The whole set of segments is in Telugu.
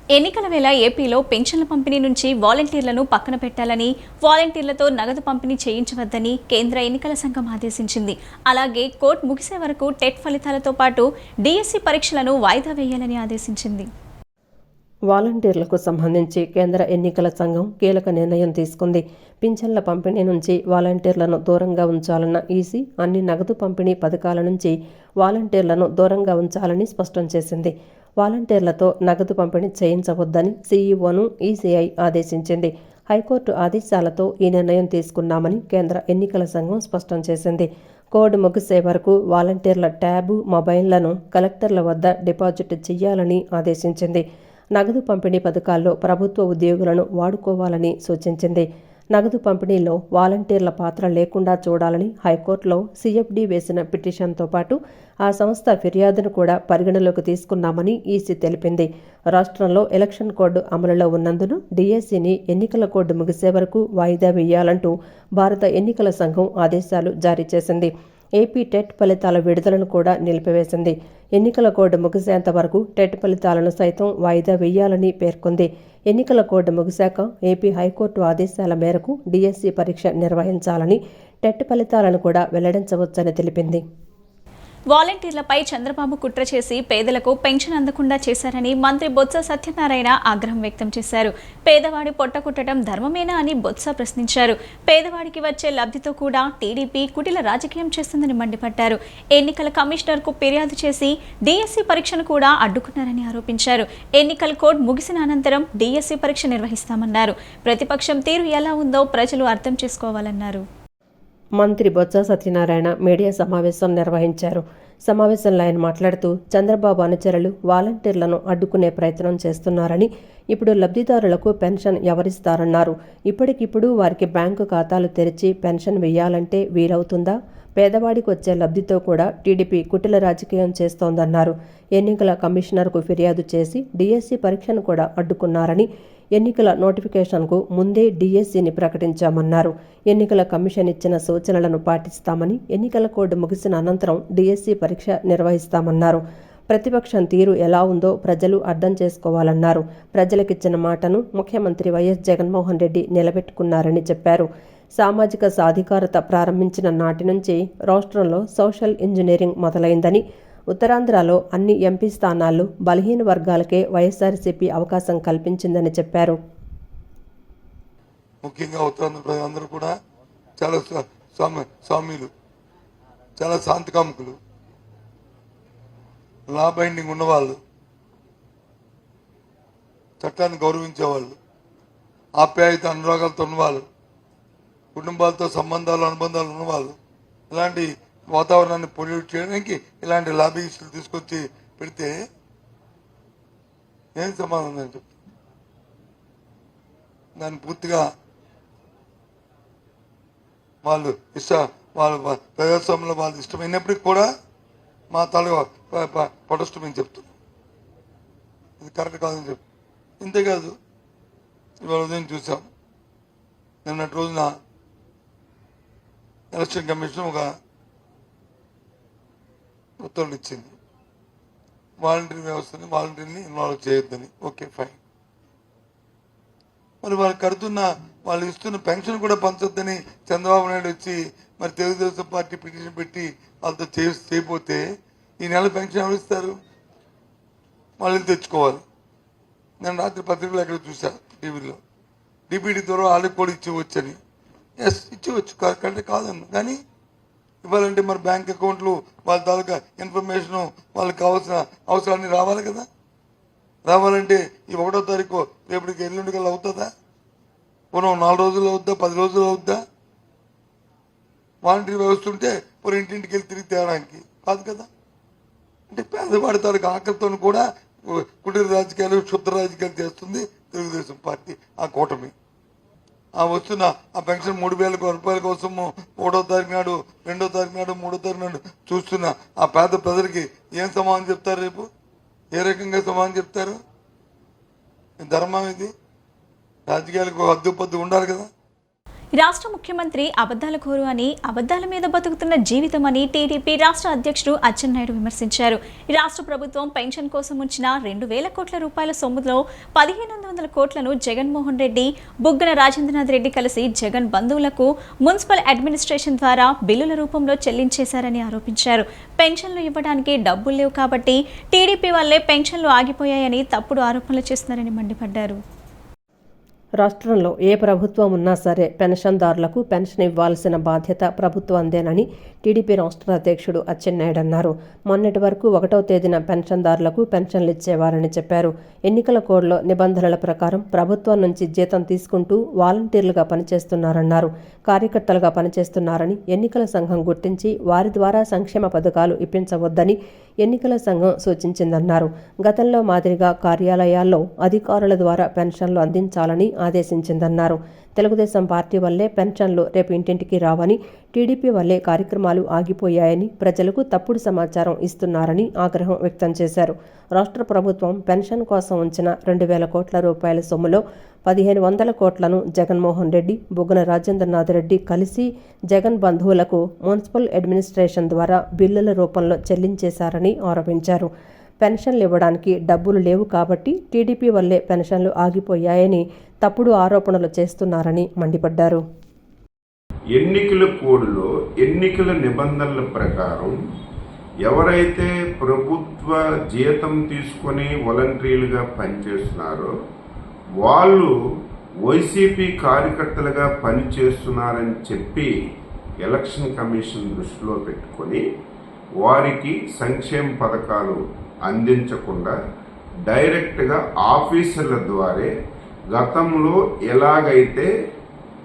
ఎన్నికల వేళ ఏపీలో పెన్షన్ల పంపిణీ నుంచి వాలంటీర్లను పక్కన పెట్టాలని, వాలంటీర్లతో నగదు పంపిణీ చేయించవద్దని కేంద్ర ఎన్నికల సంఘం ఆదేశించింది. అలాగే కోర్టు ముగిసే వరకు టెట్ ఫలితాలతో పాటు డిఎస్సి పరీక్షలను వాయిదా వేయాలని ఆదేశించింది. వాలంటీర్లకు సంబంధించి కేంద్ర ఎన్నికల సంఘం కీలక నిర్ణయం తీసుకుంది. పింఛన్ల పంపిణీ నుంచి వాలంటీర్లను దూరంగా ఉంచాలన్న ఈసీ అన్ని నగదు పంపిణీ పథకాల నుంచి వాలంటీర్లను దూరంగా ఉంచాలని స్పష్టం చేసింది. వాలంటీర్లతో నగదు పంపిణీ చేయించవద్దని సీఈఓను ఈసీఐ ఆదేశించింది. హైకోర్టు ఆదేశాలతో ఈ నిర్ణయం తీసుకున్నామని కేంద్ర ఎన్నికల సంఘం స్పష్టం చేసింది. కోడ్ ముగిసే వరకు వాలంటీర్ల ట్యాబు, మొబైల్లను కలెక్టర్ల వద్ద డిపాజిట్ చేయాలని ఆదేశించింది. నగదు పంపిణీ పథకాల్లో ప్రభుత్వ ఉద్యోగులను వాడుకోవాలని సూచించింది. నగదు పంపిణీలో వాలంటీర్ల పాత్ర లేకుండా చూడాలని హైకోర్టులో సీఎఫ్డీ వేసిన పిటిషన్తో పాటు ఆ సంస్థ ఫిర్యాదును కూడా పరిగణలోకి తీసుకున్నామని ఈసీ తెలిపింది. రాష్ట్రంలో ఎలక్షన్ కోడ్ అమలులో ఉన్నందున డిఎస్సిని ఎన్నికల కోడ్ ముగిసే వరకు వాయిదా వేయాలంటూ భారత ఎన్నికల సంఘం ఆదేశాలు జారీ చేసింది. ఏపీ టెట్ ఫలితాల విడుదలను కూడా నిలిపివేసింది. ఎన్నికల కోడ్ ముగిసేంత వరకు టెట్ ఫలితాలను సైతం వాయిదా వేయాలని పేర్కొంది. ఎన్నికల కోడ్ ముగిశాక ఏపీ హైకోర్టు ఆదేశాల మేరకు డిఎస్సి పరీక్ష నిర్వహించాలని, టెట్ ఫలితాలను కూడా వెల్లడించవచ్చని తెలిపింది. వాలంటీర్లపై చంద్రబాబు కుట్ర చేసి పేదలకు పెన్షన్ అందకుండా చేశారని మంత్రి బొత్స సత్యనారాయణ ఆగ్రహం వ్యక్తం చేశారు. పేదవాడి పొట్టకుట్టడం ధర్మమేనా అని బొత్స ప్రశ్నించారు. పేదవాడికి వచ్చే లబ్ధితో కూడా టీడీపీ కుటిల రాజకీయం చేస్తుందని మండిపడ్డారు. ఎన్నికల కమిషనర్కు ఫిర్యాదు చేసి డిఎస్సి పరీక్షను కూడా అడ్డుకున్నారని ఆరోపించారు. ఎన్నికల కోడ్ ముగిసిన అనంతరం డిఎస్సి పరీక్ష నిర్వహిస్తామన్నారు. ప్రతిపక్షం తీరు ఎలా ఉందో ప్రజలు అర్థం చేసుకోవాలన్నారు. మంత్రి బొత్స సత్యనారాయణ మీడియా సమావేశం నిర్వహించారు. సమావేశంలో ఆయన మాట్లాడుతూ చంద్రబాబు అనుచరులు వాలంటీర్లను అడ్డుకునే ప్రయత్నం చేస్తున్నారని, ఇప్పుడు లబ్ధిదారులకు పెన్షన్ ఎవరిస్తారన్నారు. ఇప్పటికిప్పుడు వారికి బ్యాంకు ఖాతాలు తెరిచి పెన్షన్ వేయాలంటే వీలవుతుందా? పేదవాడికి వచ్చే లబ్ధితో కూడా టీడీపీ కుటిల రాజకీయం చేస్తోందన్నారు. ఎన్నికల కమిషనర్కు ఫిర్యాదు చేసి డిఎస్సి పరీక్షను కూడా అడ్డుకున్నారని, ఎన్నికల నోటిఫికేషన్కు ముందే డిఎస్సిని ప్రకటించామన్నారు. ఎన్నికల కమిషన్ ఇచ్చిన సూచనలను పాటిస్తామని, ఎన్నికల కోడ్ ముగిసిన అనంతరం డిఎస్సి పరీక్ష నిర్వహిస్తామన్నారు. ప్రతిపక్షం తీరు ఎలా ఉందో ప్రజలు అర్థం చేసుకోవాలన్నారు. ప్రజలకిచ్చిన మాటను ముఖ్యమంత్రి వైఎస్ జగన్మోహన్ రెడ్డి నిలబెట్టుకున్నారని చెప్పారు. సామాజిక సాధికారత ప్రారంభించిన నాటి నుంచి రాష్ట్రంలో సోషల్ ఇంజనీరింగ్ మొదలైందని, ఉత్తరాంధ్రలో అన్ని ఎంపీ స్థానాల్లో బలహీన వర్గాలకే వైఎస్ఆర్సీపీ అవకాశం కల్పించిందని చెప్పారు. ముఖ్యంగా ఉత్తరాంధ్ర ప్రజలందరూ కూడా చాలా స్వామ్యులు, చాలా శాంతికాముకులు, లా బైండింగ్ ఉన్నవాళ్ళు, చట్టాన్ని గౌరవించేవాళ్ళు, ఆప్యాయత అనురాగాలతో ఉన్నవాళ్ళు, కుటుంబాలతో సంబంధాలు అనుబంధాలు ఉన్నవాళ్ళు, ఇలాంటి వాతావరణాన్ని పొల్యూట్ చేయడానికి ఇలాంటి లాబీయిస్టులు తీసుకొచ్చి పెడితే ఏం సమాధానం అని చెప్తాను. దాన్ని పూర్తిగా వాళ్ళు వాళ్ళ ప్రజాస్వామ్యంలో వాళ్ళు ఇష్టమైనప్పటికీ కూడా మా తల పటిష్టమని చెప్తున్నాం. ఇది కరెక్ట్ కాదని చెప్తాం. ఇంతేకాదు, ఇవాళ ఉదయం చూసాం, నిన్నటి రోజున ఎలక్షన్ కమిషన్ ఒక ఉత్తర్వులు ఇచ్చింది. వాలంటీర్ వ్యవస్థని, వాలంటీర్ని ఇన్వాల్వ్ చేయొద్దని. Okay, fine. మరి వాళ్ళు కడుతున్న, వాళ్ళు ఇస్తున్న పెన్షన్ కూడా పంచొద్దని చంద్రబాబు నాయుడు వచ్చి మరి తెలుగుదేశం పార్టీ పిటిషన్ పెట్టి వాళ్ళతో చేయకపోతే ఈ నెల పెన్షన్ ఎవరు ఇస్తారు? వాళ్ళు తెచ్చుకోవాలి. నేను రాత్రి పత్రికలు ఎక్కడ చూసా, టీవీలో, డిబిటీ ద్వారా వాళ్ళకి కూడా ఇచ్చేవచ్చని. Yes, ఇచ్చేవచ్చు, correct కాదన్ను. కానీ ఇవ్వాలంటే మరి బ్యాంక్ అకౌంట్లు, వాళ్ళ తాలూకా ఇన్ఫర్మేషను, వాళ్ళకి కావాల్సిన అవసరాన్ని రావాలి కదా. రావాలంటే ఈ 1వ తారీఖు రేపటికి ఎల్లుండి కల్లా అవుతుందా? మనం 4 రోజులు అవుద్దా, 10 రోజులు అవుద్దా? వాలంటీర్ వ్యవస్థ ఉంటే మరి ఇంటింటికి వెళ్ళి తిరిగి తేడానికి కాదు కదా. అంటే పేదవాడి తాలూకా ఆకలితో కూడా కుటీర రాజకీయాలు, క్షుద్ర రాజకీయాలు చేస్తుంది తెలుగుదేశం పార్టీ, ఆ కూటమి. ఆ వస్తున్న ఆ పెన్షన్ 3,000 రూపాయల కోసము 1వ తారీఖు నాడు, 2వ తారీఖు నాడు, 3వ తారీఖు నాడు చూస్తున్న ఆ పేద ప్రజలకి ఏం సమాధానం చెప్తారు? రేపు ఏ రకంగా సమాధానం చెప్తారు? ధర్మం ఇది. రాజకీయాలకు హద్దు పద్దు ఉండాలి కదా. రాష్ట్ర ముఖ్యమంత్రి అబద్ధాల కోరు అని, అబద్ధాల మీద బతుకుతున్న జీవితం అని టీడీపీ రాష్ట్ర అధ్యక్షుడు అచ్చెన్నాయుడు విమర్శించారు. రాష్ట్ర ప్రభుత్వం పెన్షన్ కోసం ఉంచిన 2,000 కోట్ల రూపాయల సొమ్ములో 1,500 కోట్లను జగన్మోహన్ రెడ్డి, బుగ్గన రాజేంద్రనాథ్ రెడ్డి కలిసి జగన్ బంధువులకు మున్సిపల్ అడ్మినిస్ట్రేషన్ ద్వారా బిల్లుల రూపంలో చెల్లించేశారని ఆరోపించారు. పెన్షన్లు ఇవ్వడానికి డబ్బులు లేవు కాబట్టి టీడీపీ వల్లే పెన్షన్లు ఆగిపోయాయని తప్పుడు ఆరోపణలు చేస్తున్నారని మండిపడ్డారు. రాష్ట్రంలో ఏ ప్రభుత్వం ఉన్నా సరే పెన్షన్దారులకు పెన్షన్ ఇవ్వాల్సిన బాధ్యత ప్రభుత్వందేనని టీడీపీ రాష్ట్ర అధ్యక్షుడు అచ్చెన్నాయుడు అన్నారు. మొన్నటి వరకు 1వ తేదీన పెన్షన్దారులకు పెన్షన్లు ఇచ్చేవారని చెప్పారు. ఎన్నికల కోడ్లో నిబంధనల ప్రకారం ప్రభుత్వం నుంచి జీతం తీసుకుంటూ వాలంటీర్లుగా పనిచేస్తున్నారన్నారు. కార్యకర్తలుగా పనిచేస్తున్నారని ఎన్నికల సంఘం గుర్తించి వారి ద్వారా సంక్షేమ పథకాలు ఇప్పించవద్దని ఎన్నికల సంఘం సూచించిందన్నారు. గతంలో మాదిరిగా కార్యాలయాల్లో అధికారుల ద్వారా పెన్షన్లు అందించాలని ఆదేశించిందన్నారు. తెలుగుదేశం పార్టీ వల్లే పెన్షన్లు రేపు ఇంటింటికి రావని, టీడీపీ వల్లే కార్యక్రమాలు ఆగిపోయాయని ప్రజలకు తప్పుడు సమాచారం ఇస్తున్నారని ఆగ్రహం వ్యక్తం చేశారు. రాష్ట్ర ప్రభుత్వం పెన్షన్ కోసం ఉంచిన 2,000 కోట్ల రూపాయల సొమ్ములో 1,500 కోట్లను జగన్మోహన్ రెడ్డి, బుగ్గన రాజేంద్రనాథ్ రెడ్డి కలిసి జగన్ బంధువులకు మున్సిపల్ అడ్మినిస్ట్రేషన్ ద్వారా బిల్లుల రూపంలో చెల్లించేశారని ఆరోపించారు. పెన్షన్లు ఇవ్వడానికి డబ్బులు లేవు కాబట్టి టీడీపీ వల్లే పెన్షన్లు ఆగిపోయాయని తప్పుడు ఆరోపణలు చేస్తున్నారని మండిపడ్డారు. ఎన్నికల కోడ్లో ఎన్నికల నిబంధనల ప్రకారం ఎవరైతే ప్రభుత్వ జీతం తీసుకొని వాలంటీర్లుగా పనిచేస్తున్నారో వాళ్ళు వైసీపీ కార్యకర్తలుగా పనిచేస్తున్నారని చెప్పి ఎలక్షన్ కమిషన్ దృష్టిలో పెట్టుకొని వారికి సంక్షేమ పథకాలు అందించకుండా డైరెక్ట్గా ఆఫీసర్ల ద్వారా గతంలో ఎలాగైతే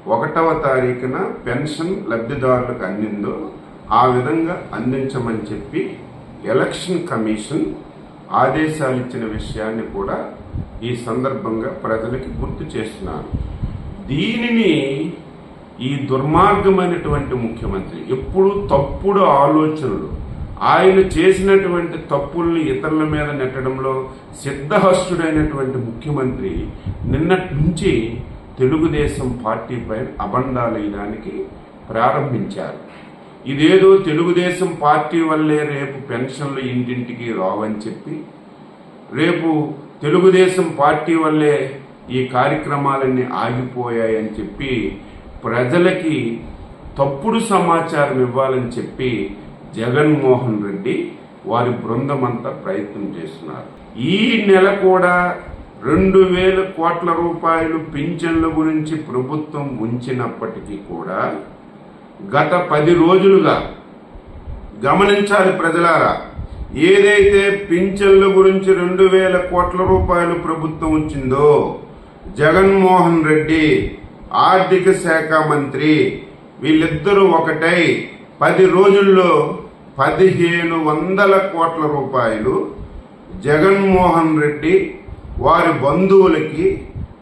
1వ తారీఖున పెన్షన్ లబ్ధిదారులకు అందిందో ఆ విధంగా అందించమని చెప్పి ఎలక్షన్ కమిషన్ ఆదేశాలు ఇచ్చిన విషయాన్ని కూడా ఈ సందర్భంగా ప్రజలకి గుర్తు చేస్తున్నారు. దీనిని ఈ దుర్మార్గమైనటువంటి ముఖ్యమంత్రి ఎప్పుడు తప్పుడు ఆలోచనలు, ఆయన చేసినటువంటి తప్పుల్ని ఇతరుల మీద నెట్టడంలో సిద్ధహస్తుడైనటువంటి ముఖ్యమంత్రి నిన్నటి నుంచి తెలుగుదేశం పార్టీపై అబండాలు వేయడానికి ప్రారంభించారు. ఇదేదో తెలుగుదేశం పార్టీ వల్లే రేపు పెన్షన్లు ఇంటింటికి రావని చెప్పి, రేపు తెలుగుదేశం పార్టీ వల్లే ఈ కార్యక్రమాలన్నీ ఆగిపోయాయని చెప్పి ప్రజలకి తప్పుడు సమాచారం ఇవ్వాలని చెప్పి జగన్మోహన్ రెడ్డి వారి బృందం అంతా ప్రయత్నం చేస్తున్నారు. ఈ నెల కూడా 2,000 కోట్ల రూపాయలు పింఛన్ల గురించి ప్రభుత్వం ఉంచినప్పటికీ కూడా గత 10 రోజులుగా గమనించాలి ప్రజలారా, ఏదైతే పింఛన్ల గురించి 2,000 కోట్ల రూపాయలు ప్రభుత్వం ఉంచిందో జగన్మోహన్ రెడ్డి ఆర్థిక శాఖ మంత్రి వీళ్ళిద్దరూ ఒకటై 10 రోజుల్లో 1,500 కోట్ల రూపాయలు జగన్మోహన్ రెడ్డి వారి బంధువులకి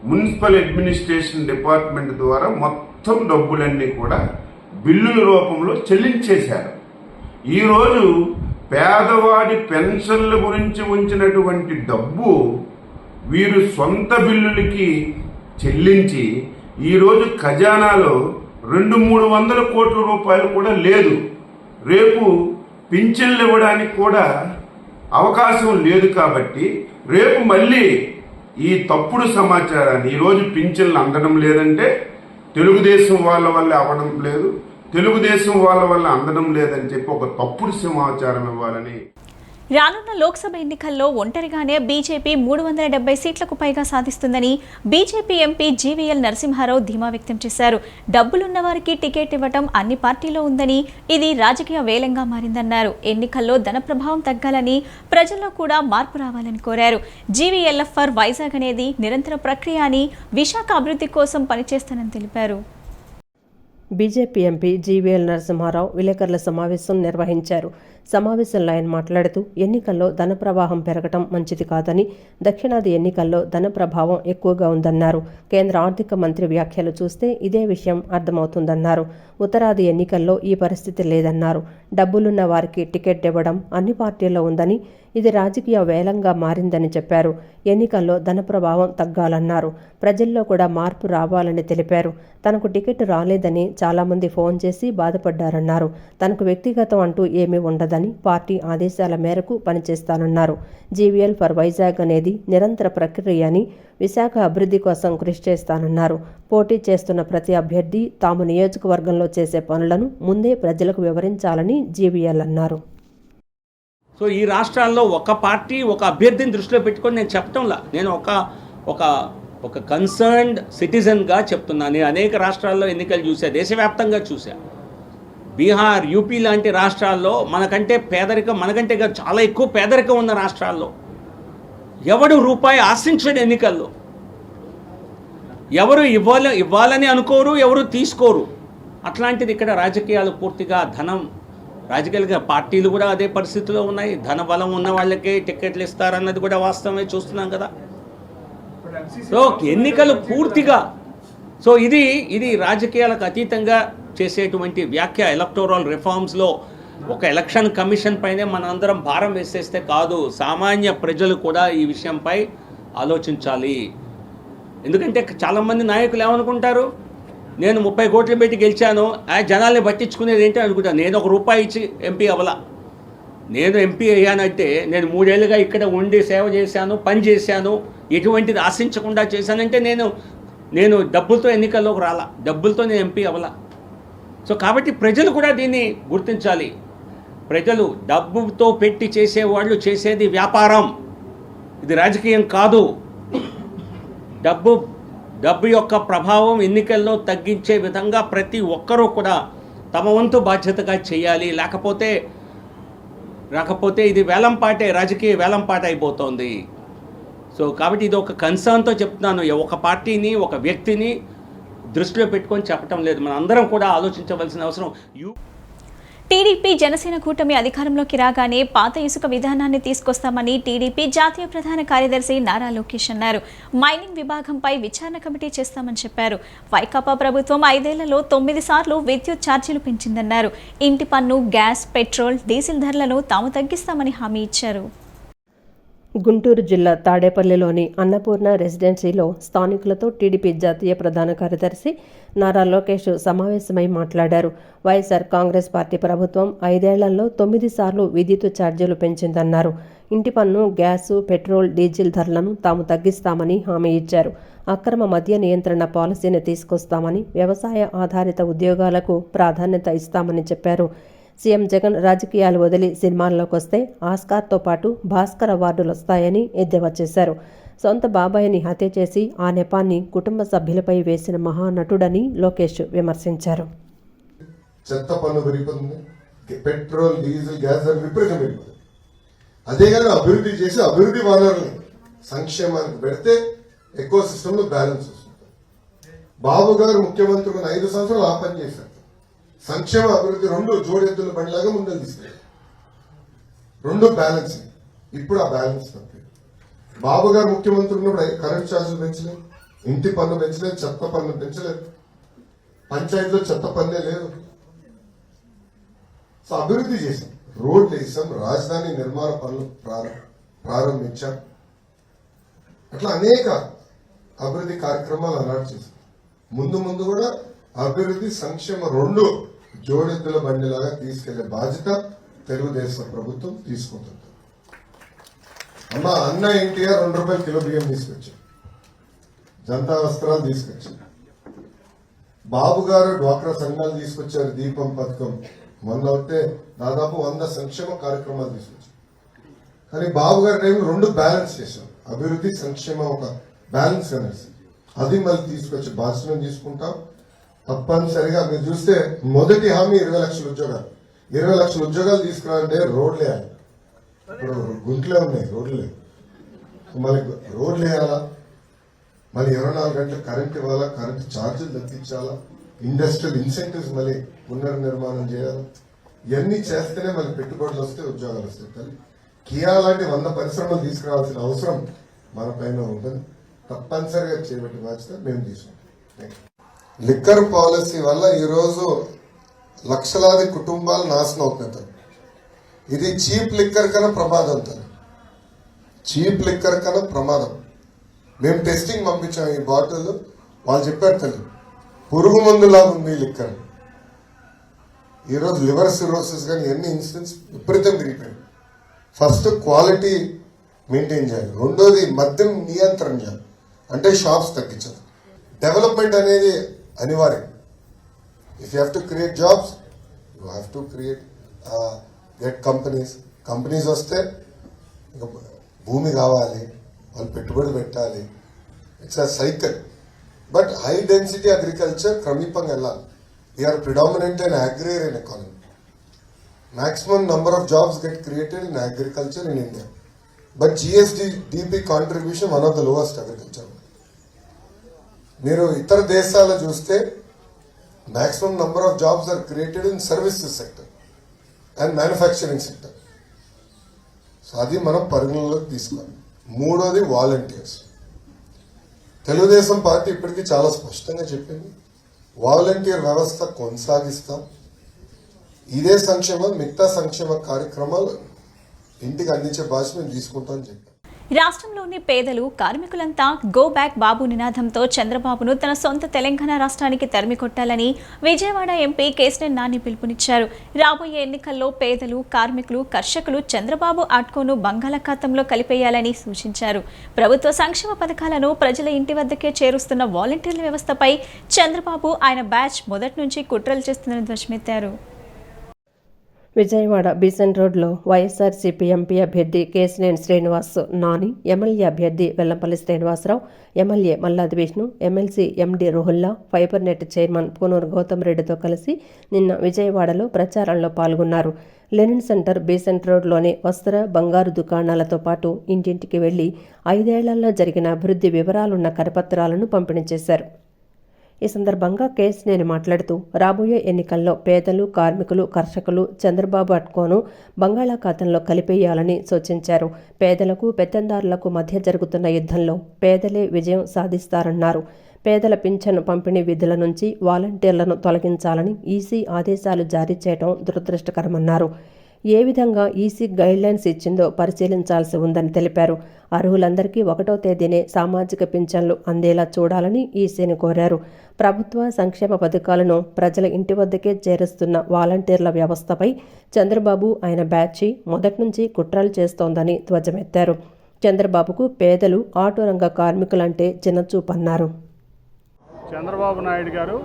మున్సిపల్ అడ్మినిస్ట్రేషన్ డిపార్ట్మెంట్ ద్వారా మొత్తం డబ్బులన్నీ కూడా బిల్లుల రూపంలో చెల్లించేశారు. ఈరోజు పేదవాడి పెన్షన్ల గురించి ఉంచినటువంటి డబ్బు వీరు సొంత బిల్లులకి చెల్లించి ఈరోజు ఖజానాలో 200-300 కోట్ల రూపాయలు కూడా లేదు. రేపు పింఛన్లు ఇవ్వడానికి కూడా అవకాశం లేదు కాబట్టి రేపు మళ్ళీ ఈ తప్పుడు సమాచారాన్ని, ఈరోజు పింఛన్లు అందడం లేదంటే తెలుగుదేశం వాళ్ళ వల్ల అవ్వడం లేదు, తెలుగుదేశం వాళ్ళ వల్ల అందడం లేదని చెప్పి ఒక తప్పుడు సమాచారం ఇవ్వాలని. రానున్న లోక్సభ ఎన్నికల్లో ఒంటరిగానే బీజేపీ 370 సీట్లకు పైగా సాధిస్తుందని బీజేపీ ఎంపీ జీవీఎల్ నరసింహారావు ధీమా వ్యక్తం చేశారు. డబ్బులున్న వారికి టికెట్ ఇవ్వటం అన్ని పార్టీలో ఉందని, ఇది రాజకీయ వేలంగా మారిందన్నారు. ఎన్నికల్లో ధన ప్రభావం తగ్గాలని, ప్రజల్లో కూడా మార్పు రావాలని కోరారు. జీవీఎల్ఎఫ్ ఫర్ వైజాగ్ అనేది నిరంతర ప్రక్రియ అని, విశాఖ అభివృద్ధి కోసం పనిచేస్తానని తెలిపారు. బీజేపీ ఎంపీ జీవీఎల్ నరసింహారావు విలేకరుల సమావేశం నిర్వహించారు. సమావేశంలో ఆయన మాట్లాడుతూ ఎన్నికల్లో ధన ప్రవాహం పెరగటం మంచిది కాదని, దక్షిణాది ఎన్నికల్లో ధన ప్రభావం ఎక్కువగా ఉందన్నారు. కేంద్ర ఆర్థిక మంత్రి వ్యాఖ్యలు చూస్తే ఇదే విషయం అర్థమవుతుందన్నారు. ఉత్తరాది ఎన్నికల్లో ఈ పరిస్థితి లేదన్నారు. డబ్బులున్న వారికి టికెట్ ఇవ్వడం అన్ని పార్టీల్లో ఉందని, ఇది రాజకీయ వేలంగా మారిందని చెప్పారు. ఎన్నికల్లో ధన ప్రభావం తగ్గాలన్నారు. ప్రజల్లో కూడా మార్పు రావాలని తెలిపారు. తనకు టికెట్ రాలేదని చాలామంది ఫోన్ చేసి బాధపడ్డారన్నారు. తనకు వ్యక్తిగతం అంటూ ఏమీ ఉండదని, పార్టీ ఆదేశాల మేరకు పనిచేస్తానన్నారు. జీవీఎల్ ఫర్ వైజాగ్ అనేది నిరంతర ప్రక్రియ అని, విశాఖ అభివృద్ధి కోసం కృషి చేస్తానన్నారు. పోటీ చేస్తున్న ప్రతి అభ్యర్థి తాము నియోజకవర్గంలో చేసే పనులను ముందే ప్రజలకు వివరించాలని జీవీఎల్ అన్నారు. సో ఈ రాష్ట్రాల్లో ఒక పార్టీ ఒక అభ్యర్థిని దృష్టిలో పెట్టుకొని నేను చెప్పటంలా, నేను ఒక కన్సర్న్డ్ సిటిజన్గా చెప్తున్నాను. నేను అనేక రాష్ట్రాల్లో ఎన్నికలు చూసా, దేశవ్యాప్తంగా చూసా. బీహార్, యూపీ లాంటి రాష్ట్రాల్లో మనకంటే చాలా ఎక్కువ పేదరికం ఉన్న రాష్ట్రాల్లో ఎవడు రూపాయి ఆశించడు. ఎన్నికల్లో ఎవరు ఇవ్వాలని అనుకోరు, ఎవరు తీసుకోరు. అట్లాంటిది ఇక్కడ రాజకీయాలు పూర్తిగా రాజకీయాలుగా పార్టీలు కూడా అదే పరిస్థితిలో ఉన్నాయి. ధన బలం ఉన్న వాళ్ళకే టికెట్లు ఇస్తారన్నది కూడా వాస్తవమే, చూస్తున్నాం కదా. సో ఎన్నికలు పూర్తిగా ఇది రాజకీయాలకు అతీతంగా చేసేటువంటి వ్యాఖ్య. ఎలక్టోరల్ రిఫార్మ్స్లో ఒక ఎలక్షన్ కమిషన్ పైనే మనందరం భారం వేసేస్తే కాదు, సామాన్య ప్రజలు కూడా ఈ విషయంపై ఆలోచించాలి. ఎందుకంటే చాలామంది నాయకులు ఏమనుకుంటారు, నేను 30 కోట్లు పెట్టి గెలిచాను, జనాల్ని పట్టించుకునేది ఏంటి అనుకుంటాను. నేను ₹1 ఇచ్చి ఎంపీ అవ్వలా. నేను ఎంపీ అయ్యానంటే నేను 3 ఏళ్ళుగా ఇక్కడ ఉండి సేవ చేశాను, పని చేశాను, ఎటువంటిది ఆశించకుండా చేశానంటే నేను డబ్బులతో ఎన్నికల్లోకి రాలా, డబ్బులతో నేను ఎంపీ అవ్వలా. సో కాబట్టి ప్రజలు కూడా దీన్ని గుర్తించాలి. ప్రజలు డబ్బుతో పెట్టి చేసేవాళ్ళు చేసేది వ్యాపారం, ఇది రాజకీయం కాదు. డబ్బు యొక్క ప్రభావం ఎన్నికల్లో తగ్గించే విధంగా ప్రతి ఒక్కరూ కూడా తమ వంతు బాధ్యతగా చేయాలి. లేకపోతే ఇది రాజకీయ వేలంపాట అయిపోతుంది. సో కాబట్టి ఇది ఒక కన్సర్న్తో చెప్తున్నాను. ఒక పార్టీని, ఒక వ్యక్తిని దృష్టిలో పెట్టుకొని చెప్పటం లేదు. మనం అందరం కూడా ఆలోచించవలసిన అవసరం. టీడీపీ జనసేన కూటమి అధికారంలోకి రాగానే పాత ఇసుక విధానాన్ని తీసుకొస్తామని టీడీపీ జాతీయ ప్రధాన కార్యదర్శి నారా లోకేష్ అన్నారు. మైనింగ్ విభాగంపై విచారణ కమిటీ చేస్తామని చెప్పారు. వైకాపా ప్రభుత్వం 5 ఏళ్లలో 9 సార్లు విద్యుత్ ఛార్జీలు పెంచిందన్నారు. ఇంటి పన్ను, గ్యాస్, పెట్రోల్, డీజిల్ ధరలను తాము తగ్గిస్తామని హామీ ఇచ్చారు. గుంటూరు జిల్లా తాడేపల్లిలోని అన్నపూర్ణ రెసిడెన్సీలో స్థానికులతో టీడీపీ జాతీయ ప్రధాన కార్యదర్శి నారా లోకేష్ సమావేశమై మాట్లాడారు. వైఎస్ఆర్ కాంగ్రెస్ పార్టీ ప్రభుత్వం 5 ఏళ్లలో 9 సార్లు విద్యుత్ ఛార్జీలు పెంచిందన్నారు. ఇంటి పన్ను, గ్యాసు, పెట్రోల్, డీజిల్ ధరలను తాము తగ్గిస్తామని హామీ ఇచ్చారు. అక్రమ మద్య నియంత్రణ పాలసీని తీసుకొస్తామని, వ్యవసాయ ఆధారిత ఉద్యోగాలకు ప్రాధాన్యత ఇస్తామని చెప్పారు. సీఎం జగన్ రాజకీయాలు వదిలి సినిమాల్లోకి వస్తే ఆస్కార్తో పాటు భాస్కర్ అవార్డులు వస్తాయని ఎద్దేవా చేశారు. సొంత బాబాయిని హత్య చేసి ఆ నెపాన్ని కుటుంబ సభ్యులపై వేసిన మహానటుడని లోకేష్ విమర్శించారు. చెత్త పన్ను పెరిగిపోతుంది, పెట్రోల్, డీజిల్, గ్యాస్ ధర విపరీతం పెరిగిపోతుంది. అదే కానీ అభివృద్ధి చేసి అభివృద్ధి వనరుల్ని సంక్షేమానికి పెడితే ఎకో సిస్టమ్ లో బ్యాలెన్స్ వస్తుంది. బాబు గారు ముఖ్యమంత్రి 5 సంవత్సరాలు ఆ పని చేశారు. సంక్షేమ అభివృద్ధి 2 జోడెద్దుల బండిలాగా ముందుకు తీసుకెళ్ళారు. 2 బ్యాలెన్స్. ఇప్పుడు ఆ బ్యాలెన్స్ తప్పలేదు. బాబు గారు ముఖ్యమంత్రి ఉన్నప్పుడు కరెంట్ ఛార్జీలు పెంచలేదు, ఇంటి పన్ను పెంచలేదు, చెత్త పన్ను పెంచలేదు, పంచాయతీలో చెత్త పన్నే లేదు. సో అభివృద్ధి చేశాం, రోడ్లు వేసాం, రాజధాని నిర్మాణ పనులు ప్రారంభించాం. అట్లా అనేక అభివృద్ధి కార్యక్రమాలు అలాట్ చేశాం. ముందు కూడా అభివృద్ధి, సంక్షేమ 2 జోడెద్దుల బండిలాగా తీసుకెళ్లే బాధ్యత తెలుగుదేశం ప్రభుత్వం తీసుకుంటుంది. అన్న ఎన్టీఆర్ ₹2 కిలో బియ్యం తీసుకొచ్చారు, జనతా వస్త్రాలు తీసుకొచ్చారు. బాబు గారు డ్వాక్రా సంఘాలు తీసుకొచ్చారు, దీపం పథకం. మొన్న అయితే దాదాపు 100 సంక్షేమ కార్యక్రమాలు తీసుకొచ్చారు. కానీ బాబు గారి టైంలో 2 బ్యాలెన్స్ చేశారు. అభివృద్ధి, సంక్షేమ ఒక బ్యాలెన్స్ అనేసి అది మళ్ళీ తీసుకొచ్చి బాధ్యతను తీసుకుంటాం. తప్పనిసరిగా మీరు చూస్తే మొదటి హామీ 20 లక్షల ఉద్యోగాలు. 20 లక్షల ఉద్యోగాలు తీసుకురాలంటే రోడ్లు వేయాలి. ఇప్పుడు గుంట్లే ఉన్నాయి, రోడ్లు లేవు. మళ్ళీ రోడ్లు వేయాలా, మళ్ళీ 24 గంటలు కరెంట్ ఇవ్వాలా, కరెంట్ ఛార్జీలు తగ్గించాలా, ఇండస్ట్రియల్ ఇన్సెంటివ్స్ మళ్ళీ పునర్నిర్మాణం చేయాలి. ఇవన్నీ చేస్తేనే మనకి పెట్టుబడులు వస్తే ఉద్యోగాలు వస్తాయి. తల్లి కియా లాంటి 100 పరిశ్రమలు తీసుకురావాల్సిన అవసరం మన పైన ఉంటుంది. తప్పనిసరిగా చేపట్టే బాధ్యత మేము తీసుకుంటాం. లిక్కర్ పాలసీ వల్ల ఈరోజు లక్షలాది కుటుంబాలు నాశనం అవుతున్నాయి. ఇది చీప్ లిక్కర్ కన్నా ప్రమాదం. చీప్ లిక్కర్ కన్నా ప్రమాదం. మేము టెస్టింగ్ పంపించాం ఈ బాటిల్, వాళ్ళు చెప్పారు తల్లి పురుగు మందులాగా ఉంది లిక్కర్. ఈరోజు లివర్ సిరోసిస్ కానీ ఎన్ని ఇన్సిడెంట్స్ విపరీతం పెరిగిపోయాయి. ఫస్ట్ క్వాలిటీ మెయింటైన్ చేయాలి, రెండోది మద్యం నియంత్రణ చేయాలి, అంటే షాప్స్ తగ్గించాలి. డెవలప్మెంట్ అనేది అనివార్యం. If you have to create jobs, you have to create get companies వస్తే భూమి కావాలి, వాళ్ళు పెట్టుబడి పెట్టాలి. It's a cycle. But high density agriculture క్రమీపంగా వెళ్ళాలి. We are predominant in agrarian economy. Maximum number of jobs get created in agriculture in India. But GSDP contribution one of the lowest agriculture. మీరు ఇతర దేశాల్లో చూస్తే maximum number of jobs are created in services sector and manufacturing sector. So అది మనం పరిగణలోకి తీసుకోవాలి. మూడోది వాలంటీర్స్. తెలుగుదేశం పార్టీ ఇప్పటికీ చాలా స్పష్టంగా చెప్పింది, వాలంటీర్ వ్యవస్థ కొనసాగిస్తాం. ఇదే సంక్షేమం, మిగతా సంక్షేమ కార్యక్రమాలు ఇంటికి అందించే బాధ్యత మేము తీసుకుంటామని చెప్పారు. రాష్ట్రంలోని పేదలు, కార్మికులంతా గో బ్యాక్ బాబు నినాదంతో చంద్రబాబును తన సొంత తెలంగాణ రాష్ట్రానికి తరిమికొట్టాలని విజయవాడ ఎంపీ కేశినేని నాని పిలుపునిచ్చారు. రాబోయే ఎన్నికల్లో పేదలు, కార్మికులు, కర్షకులు చంద్రబాబు ఆట్కోను బంగాళాఖాతంలో కలిపేయాలని సూచించారు. ప్రభుత్వ సంక్షేమ పథకాలను ప్రజల ఇంటి వద్దకే చేరుస్తున్న వాలంటీర్ల వ్యవస్థపై చంద్రబాబు, ఆయన బ్యాచ్ మొదటి నుంచి కుట్రలు చేస్తుందని ధ్వజమెత్తారు. విజయవాడ బీసెంట్ రోడ్లో వైఎస్ఆర్సీపీ ఎంపీ అభ్యర్థి కేశినేని శ్రీనివాస్ నాని, ఎమ్మెల్యే అభ్యర్థి Vellampalli Srinivasa Rao, MLA Malladi Vishnu, MLC MD Ruhulla, fibre net chairman Punuru Gautam రెడ్డితో కలిసి నిన్న విజయవాడలో ప్రచారంలో పాల్గొన్నారు. లెనిన్ సెంటర్ బీసెంట్ రోడ్లోని వస్త్ర, బంగారు దుకాణాలతో పాటు ఇంటింటికి వెళ్లి 5 ఏళ్లలో జరిగిన అభివృద్ధి వివరాలున్న కరపత్రాలను పంపిణీ చేశారు. ఈ సందర్భంగా కేశినేని మాట్లాడుతూ రాబోయే ఎన్నికల్లో పేదలు, కార్మికులు, కర్షకులు చంద్రబాబు అట్కోను బంగాళాఖాతంలో కలిపేయాలని సూచించారు. పేదలకు, పెత్తందారులకు మధ్య జరుగుతున్న యుద్ధంలో పేదలే విజయం సాధిస్తారన్నారు. పేదల పింఛను పంపిణీ విధుల నుంచి వాలంటీర్లను తొలగించాలని ఈసీ ఆదేశాలు జారీ చేయడం దురదృష్టకరమన్నారు. ఏ విధంగా ఈసీ గైడ్లైన్స్ ఇచ్చిందో పరిశీలించాల్సి ఉందని తెలిపారు. అర్హులందరికీ 1వ తేదీనే సామాజిక పింఛన్లు అందేలా చూడాలని ఈసీని కోరారు. ప్రభుత్వ సంక్షేమ పథకాలను ప్రజల ఇంటి వద్దకే చేరుస్తున్న వాలంటీర్ల వ్యవస్థపై చంద్రబాబు, ఆయన బ్యాచ్ మొదటి నుంచి కుట్రలు చేస్తోందని ధ్వజమెత్తారు. చంద్రబాబుకు పేదలు, ఆటో రంగ కార్మికులంటే చిన్నచూపన్నారు. చంద్రబాబు నాయుడు గారు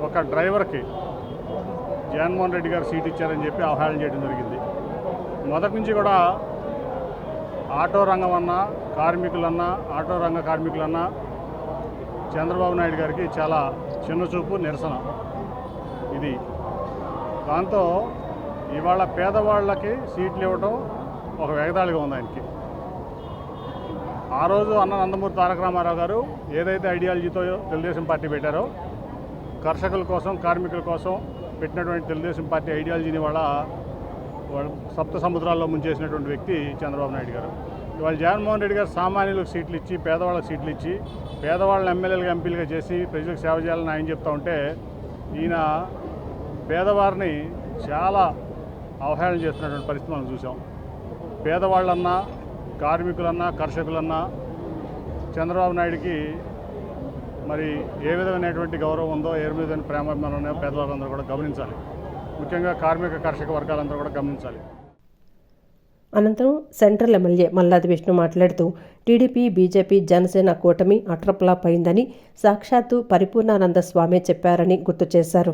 ఒక డ్రైవర్కి జగన్మోహన్ రెడ్డి గారు సీట్ ఇచ్చారని చెప్పి అవహేళన చేయడం జరిగింది. మొదటి నుంచి కూడా ఆటో రంగం అన్నా, కార్మికులన్నా, ఆటో రంగ కార్మికులన్నా చంద్రబాబు నాయుడు గారికి చాలా చిన్నచూపు, నిరసన ఇది. దాంతో ఇవాళ పేదవాళ్ళకి సీట్లు ఇవ్వడం ఒక ఎగతాళిగా ఉంది ఆయనకి. ఆ రోజు అన్న నందమూరి తారక రామారావు గారు ఏదైతే ఐడియాలజీతో తెలుగుదేశం పార్టీ పెట్టారో, కర్షకుల కోసం, కార్మికుల కోసం పెట్టినటువంటి తెలుగుదేశం పార్టీ ఐడియాలజీని వాళ్ళ సప్త సముద్రాల్లో ముంచేసినటువంటి వ్యక్తి చంద్రబాబు నాయుడు గారు. ఇవాళ జగన్మోహన్ రెడ్డి గారు సామాన్యులకు సీట్లు ఇచ్చి, పేదవాళ్ళకి సీట్లు ఇచ్చి, పేదవాళ్ళని ఎమ్మెల్యేలుగా, ఎంపీలుగా చేసి ప్రజలకు సేవ చేయాలని ఆయన చెప్తా ఉంటే, ఈయన పేదవారిని చాలా అవహేళన చేస్తున్నటువంటి పరిస్థితి మనం చూసాం. పేదవాళ్ళన్నా, కార్మికులన్నా, కర్షకులన్నా చంద్రబాబు నాయుడికి మరి ఏ విధమైనటువంటి గౌరవం ఉందో, ఏ విధమైన ప్రేమాభిమానం ఉన్నాయో పేదవాళ్ళందరూ కూడా గమనించాలి. ముఖ్యంగా కార్మిక, కర్షక వర్గాలందరూ కూడా గమనించాలి. అనంతరం సెంట్రల్ ఎమ్మెల్యే మల్లాది విష్ణు మాట్లాడుతూ టీడీపీ, బీజేపీ, జనసేన కూటమి అట్రప్లాప్ అయిందని సాక్షాత్తు పరిపూర్ణానంద స్వామి చెప్పారని గుర్తు చేశారు.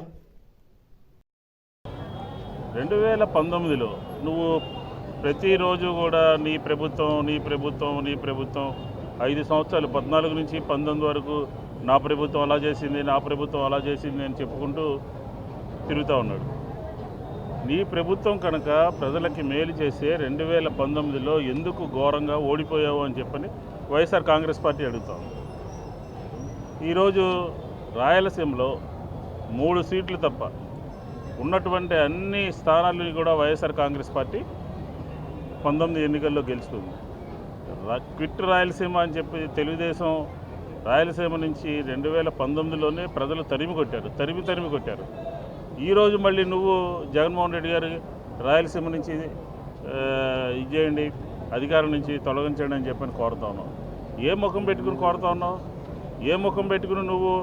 2019లో నువ్వు ప్రతిరోజు కూడా నీ ప్రభుత్వం 5 సంవత్సరాలు 14 నుంచి 19 వరకు నా ప్రభుత్వం అలా చేసింది, నా ప్రభుత్వం అలా చేసింది అని చెప్పుకుంటూ తిరుగుతూ ఉన్నాడు. నీ ప్రభుత్వం కనుక ప్రజలకి మేలు చేసే 2019లో ఎందుకు ఘోరంగా ఓడిపోయావు అని చెప్పని వైఎస్ఆర్ కాంగ్రెస్ పార్టీ అడుగుతాం. ఈరోజు రాయలసీమలో 3 సీట్లు తప్ప ఉన్నటువంటి అన్ని స్థానాలను కూడా వైఎస్ఆర్ కాంగ్రెస్ పార్టీ 19 ఎన్నికల్లో గెలుస్తుంది. క్విట్ రాయలసీమ అని చెప్పి తెలుగుదేశం రాయలసీమ నుంచి 2019లోనే ప్రజలు తరిమి కొట్టారు. ఈరోజు మళ్ళీ నువ్వు జగన్మోహన్ రెడ్డి గారు రాయలసీమ నుంచి ఇది చేయండి, అధికారం నుంచి తొలగించండి అని చెప్పని కోరుతా ఉన్నావు. ఏ ముఖం పెట్టుకుని కోరుతా ఉన్నావు? ఏ ముఖం పెట్టుకుని నువ్వు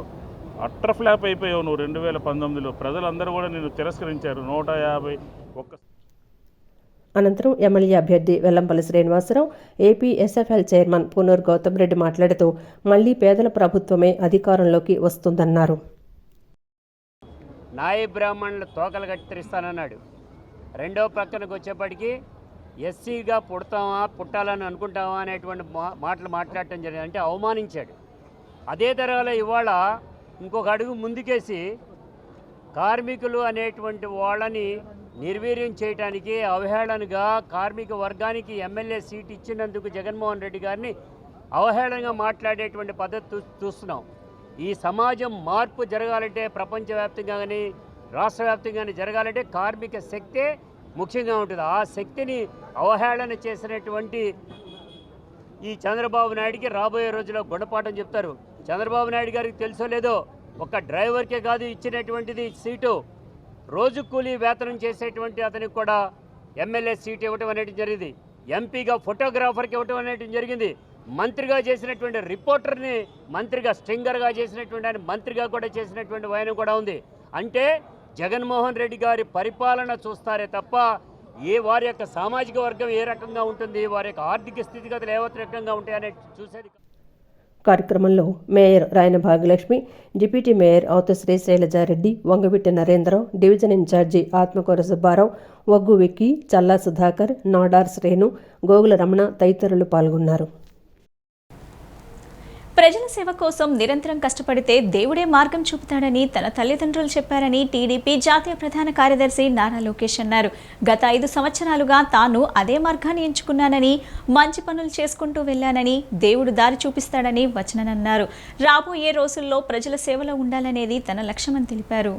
అట్టర్ ఫ్లాప్ అయిపోయావు. నువ్వు 2019లో ప్రజలందరూ కూడా నిన్ను తిరస్కరించారు. 151. అనంతరం ఎమ్మెల్యే అభ్యర్థి Vellampalli Srinivasa Rao, AP SFL chairman Punur Gautam Reddy మాట్లాడుతూ మళ్లీ పేదల ప్రభుత్వమే అధికారంలోకి వస్తుందన్నారు. నాయ బ్రాహ్మణులు తోకలు కత్తిరిస్తానన్నాడు. రెండో పక్కనకు వచ్చేప్పటికీ ఎస్సీగా పుట్టాలని అనుకుంటామా అనేటువంటి మాటలు మాట్లాడటం జరిగింది. అంటే అవమానించాడు. అదే తరహాలో ఇవాళ ఇంకొక అడుగు ముందుకేసి కార్మికులు అనేటువంటి వాళ్ళని నిర్వీర్యం చేయడానికి అవహేళనగా కార్మిక వర్గానికి ఎమ్మెల్యే సీట్ ఇచ్చినందుకు జగన్మోహన్ రెడ్డి గారిని అవహేళనగా మాట్లాడేటువంటి పద్ధతి చూస్తున్నాం. ఈ సమాజం మార్పు జరగాలంటే ప్రపంచవ్యాప్తంగా కానీ రాష్ట్ర వ్యాప్తంగా కానీ జరగాలంటే కార్మిక శక్తే ముఖ్యంగా ఉంటుంది. ఆ శక్తిని అవహేళన చేసినటువంటి ఈ చంద్రబాబు నాయుడికి రాబోయే రోజుల్లో గుణపాఠం చెప్తారు. చంద్రబాబు నాయుడు గారికి తెలుసో లేదో, ఒక డ్రైవర్కే కాదు ఇచ్చినటువంటిది సీటు, రోజు కూలీ వేతనం చేసేటువంటి అతనికి కూడా ఎమ్మెల్యే సీట్ ఇవ్వటం అనేది జరిగింది. ఎంపీగా ఫోటోగ్రాఫర్కి ఇవ్వటం అనేది జరిగింది. మంత్రిగా చేసినటువంటి రిపోర్టర్ని మంత్రిగా స్ట్రింగర్గా చేసినటువంటి ఆయన మంత్రిగా కూడా చేసినటువంటి వైనం కూడా ఉంది. అంటే జగన్మోహన్ రెడ్డి గారి పరిపాలన చూస్తారే తప్ప వారి యొక్క సామాజిక వర్గం ఏ రకంగా ఉంటుంది, వారి యొక్క ఆర్థిక స్థితిగతులు ఏ రకంగా ఉంటాయనే చూసేది. కార్యక్రమంలో mayor Rayana Bhagyalakshmi, deputy mayor Avuthasri Shailaja Reddy, Vangaveeti Narendra Rao, division in charge Atmakuri Subba Rao, Vaggu Vicky, Challa Sudhakar, Nadar Srenu, Gogula Ramana తదితరులు పాల్గొన్నారు. ప్రజల సేవ కోసం నిరంతరం కష్టపడితే దేవుడే మార్గం చూపుతాడని తన తల్లిదండ్రులు చెప్పారని టీడీపీ జాతీయ ప్రధాన కార్యదర్శి నారా లోకేష్ అన్నారు. గత 5 సంవత్సరాలుగా తాను అదే మార్గాన్ని ఎంచుకున్నానని, మంచి పనులు చేసుకుంటూ వెళ్లానని, దేవుడు దారి చూపిస్తాడని వచననన్నారు. రాబోయే రోజుల్లో ప్రజల సేవలో ఉండాలనేది తన లక్ష్యమని తెలిపారు.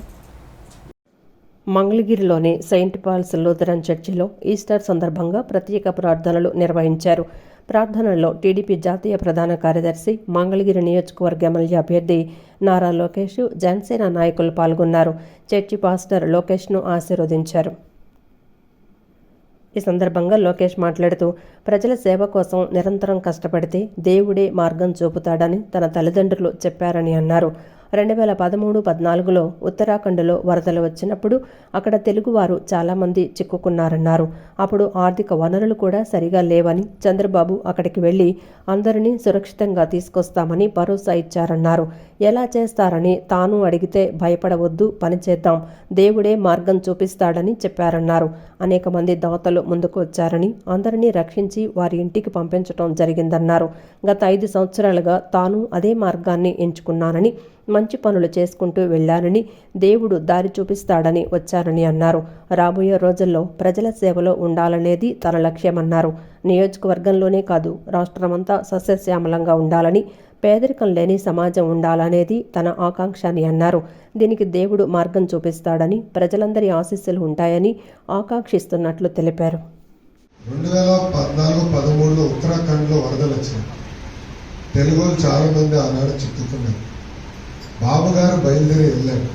మంగళగిరిలోని సెయింట్ పాల్స్ లూథరన్ చర్చిలో ఈస్టర్ సందర్భంగా ప్రత్యేక ప్రార్థనలు నిర్వహించారు. ప్రార్థనల్లో టీడీపీ జాతీయ ప్రధాన కార్యదర్శి, మంగళగిరి నియోజకవర్గ ఎమ్మెల్యే అభ్యర్థి నారా లోకేష్, జనసేన నాయకులు పాల్గొన్నారు. చర్చి పాస్టర్ లోకేష్ను ఆశీర్వదించారు. ఈ సందర్భంగా లోకేష్ మాట్లాడుతూ ప్రజల సేవ కోసం నిరంతరం కష్టపడితే దేవుడే మార్గం చూపుతాడని తన తల్లిదండ్రులు చెప్పారని అన్నారు. 2013-14లో ఉత్తరాఖండ్లో వరదలు వచ్చినప్పుడు అక్కడ తెలుగువారు చాలామంది చిక్కుకున్నారన్నారు. అప్పుడు ఆర్థిక వనరులు కూడా సరిగా లేవని చంద్రబాబు అక్కడికి వెళ్లి అందరినీ సురక్షితంగా తీసుకొస్తామని భరోసా ఇచ్చారన్నారు. ఎలా చేస్తారని తాను అడిగితే భయపడవద్దు, పనిచేద్దాం, దేవుడే మార్గం చూపిస్తాడని చెప్పారన్నారు. అనేక మంది దాతలు ముందుకు వచ్చారని, అందరినీ రక్షించి వారి ఇంటికి పంపించడం జరిగిందన్నారు. గత 5 సంవత్సరాలుగా తాను అదే మార్గాన్ని ఎంచుకున్నానని, మంచి పనులు చేసుకుంటూ వెళ్లానని, దేవుడు దారి చూపిస్తాడని వచ్చారని అన్నారు. రాబోయే రోజుల్లో ప్రజల సేవలో ఉండాలనేది తన లక్ష్యమన్నారు. నియోజకవర్గంలోనే కాదు, రాష్ట్రమంతా సస్యశ్యామలంగా ఉండాలని, పేదరికం లేని సమాజం ఉండాలనేది తన ఆకాంక్ష అని అన్నారు. దీనికి దేవుడు మార్గం చూపిస్తాడని, ప్రజలందరి ఆశీస్సులు ఉంటాయని ఆకాంక్షిస్తున్నట్లు తెలిపారు. 2014-13లో ఉత్తరాఖండ్లో వరదలు వచ్చాయి. తెలుగు చాలా మంది ఆనాడు చిక్కుకున్నారు. బాబు గారు బయలుదేరి వెళ్ళారు.